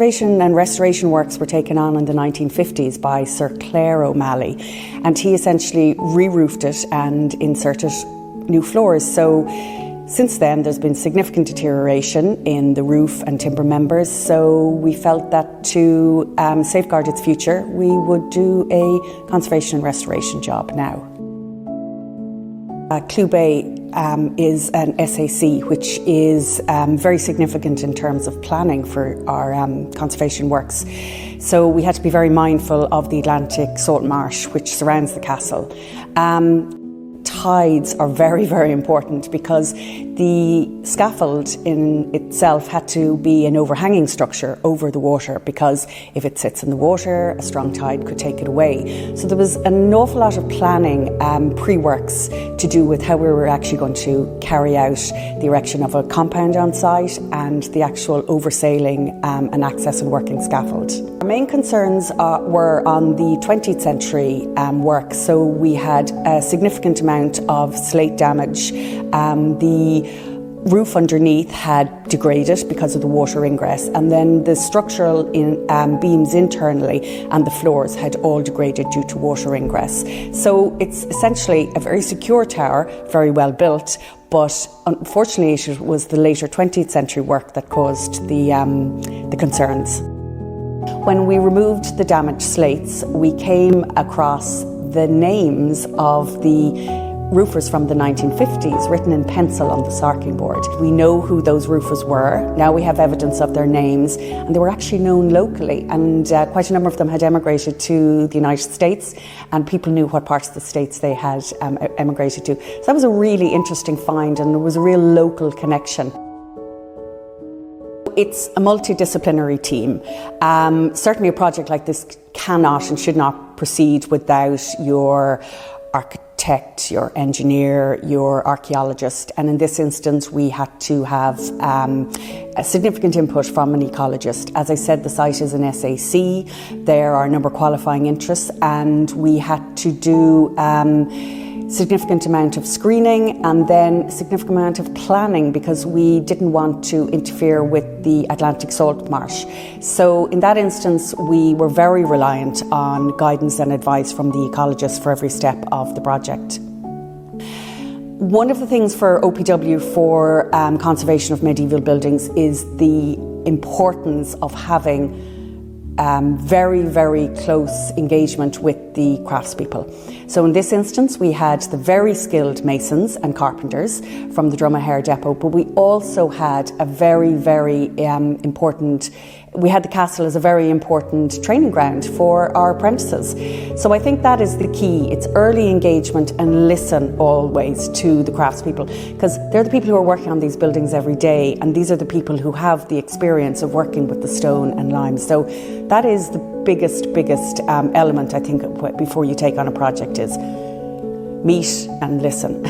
conservation and restoration works were taken on in the 1950s by Sir Clare O'Malley, and he essentially re-roofed it and inserted new floors. So since then there's been significant deterioration in the roof and timber members, so we felt that to safeguard its future we would do a conservation and restoration job now. Clew Bay is an SAC, which is very significant in terms of planning for our conservation works. So we had to be very mindful of the Atlantic salt marsh which surrounds the castle. Tides are very, very important because the scaffold in itself had to be an overhanging structure over the water, because if it sits in the water, a strong tide could take it away. So there was an awful lot of planning, pre-works, to do with how we were actually going to carry out the erection of a compound on site and the actual oversailing and access and working scaffold. Our main concerns were on the 20th century work. So we had a significant amount of slate damage. The roof underneath had degraded because of the water ingress, and then the structural beams internally and the floors had all degraded due to water ingress. So it's essentially a very secure tower, very well built, but unfortunately it was the later 20th century work that caused the concerns. When we removed the damaged slates, we came across the names of the roofers from the 1950s written in pencil on the sarking board. We know who those roofers were. Now we have evidence of their names, and they were actually known locally, and quite a number of them had emigrated to the United States, and people knew what parts of the States they had emigrated to. So that was a really interesting find, and there was a real local connection. It's a multidisciplinary team. Certainly a project like this cannot and should not proceed without your architect, your engineer, your archaeologist, and in this instance we had to have a significant input from an ecologist. As I said, the site is an SAC, there are a number of qualifying interests, and we had to do significant amount of screening and then a significant amount of planning, because we didn't want to interfere with the Atlantic salt marsh. So in that instance we were very reliant on guidance and advice from the ecologist for every step of the project. One of the things for OPW for conservation of medieval buildings is the importance of having very, very close engagement with the craftspeople. So in this instance we had the very skilled masons and carpenters from the Dromahair depot, but we also had a very, very we had the castle as a very important training ground for our apprentices. So I think that is the key. It's early engagement and listen always to the craftspeople, because they're the people who are working on these buildings every day, and these are the people who have the experience of working with the stone and lime. So that is the biggest element, I think, before you take on a project, is meet and listen.